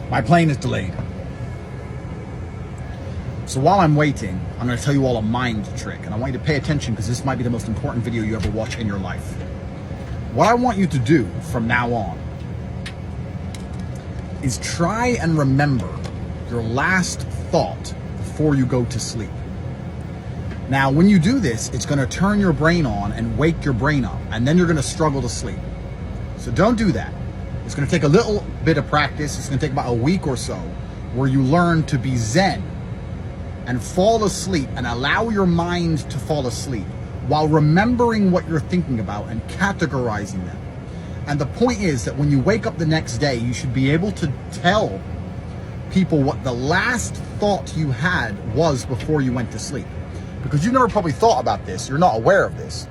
My plane is delayed. So while I'm waiting, I'm going to tell you all a mind trick, and I want you to pay attention because this might be the most important video you ever watch in your life. What I want you to do from now on is try and remember your last thought before you go to sleep. Now, when you do this, it's going to turn your brain on and wake your brain up, and then you're going to struggle to sleep. So don't do that. It's going to take a little bit of practice. It's going to take about a week or so where you learn to be zen and fall asleep and allow your mind to fall asleep while remembering what you're thinking about and categorizing them. And the point is that when you wake up the next day, you should be able to tell people what the last thought you had was before you went to sleep. Because you've never probably thought about this, you're not aware of this,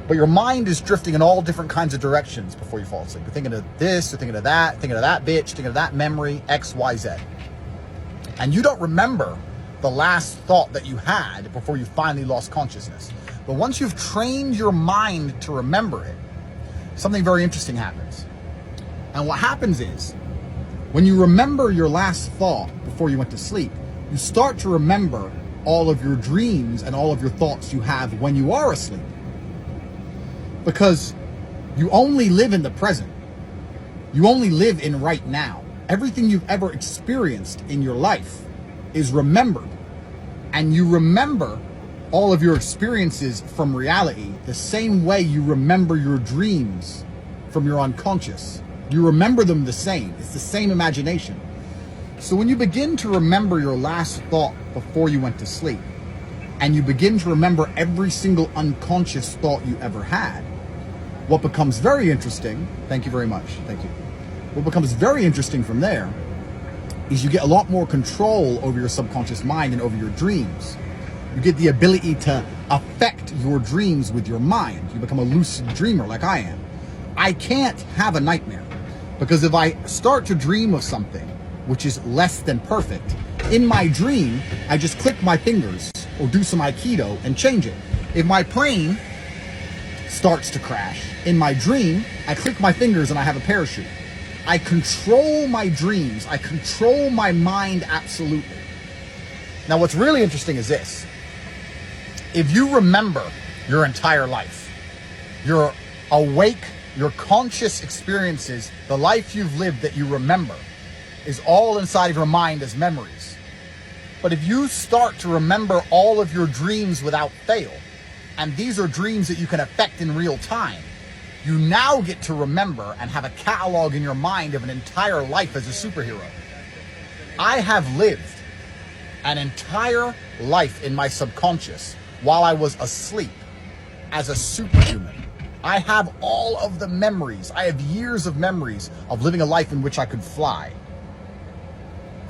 but your mind is drifting in all different kinds of directions before you fall asleep. You're thinking of this, you're thinking of that, thinking of that bitch, thinking of that memory, X, Y, Z. And you don't remember the last thought that you had before you finally lost consciousness. But once you've trained your mind to remember it, something very interesting happens. And what happens is, when you remember your last thought before you went to sleep, you start to remember all of your dreams and all of your thoughts you have when you are asleep. Because you only live in the present. You only live in right now. Everything you've ever experienced in your life is remembered. And you remember all of your experiences from reality the same way you remember your dreams from your unconscious. You remember them the same. It's the same imagination. So when you begin to remember your last thought before you went to sleep, and you begin to remember every single unconscious thought you ever had, what becomes very interesting, thank you very much, thank you. What becomes very interesting from there is you get a lot more control over your subconscious mind and over your dreams. You get the ability to affect your dreams with your mind. You become a lucid dreamer like I am. I can't have a nightmare because if I start to dream of something which is less than perfect, in my dream, I just click my fingers or do some Aikido and change it. If my plane starts to crash, in my dream, I click my fingers and I have a parachute. I control my dreams. I control my mind absolutely. Now, what's really interesting is this. If you remember your entire life, your awake, your conscious experiences, the life you've lived that you remember, is all inside of your mind as memories. But if you start to remember all of your dreams without fail, and these are dreams that you can affect in real time, you now get to remember and have a catalog in your mind of an entire life as a superhero. I have lived an entire life in my subconscious while I was asleep as a superhuman. I have all of the memories. I have years of memories of living a life in which I could fly.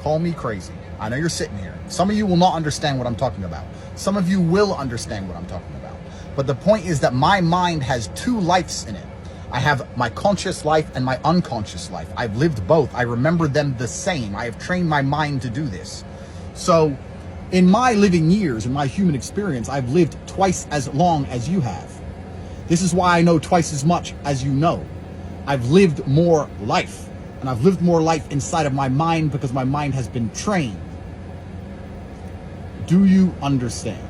Call me crazy. I know you're sitting here. Some of you will not understand what I'm talking about. Some of you will understand what I'm talking about. But the point is that my mind has two lives in it. I have my conscious life and my unconscious life. I've lived both. I remember them the same. I have trained my mind to do this. So in my living years, in my human experience, I've lived twice as long as you have. This is why I know twice as much as you know. I've lived more life. And I've lived more life inside of my mind because my mind has been trained. Do you understand?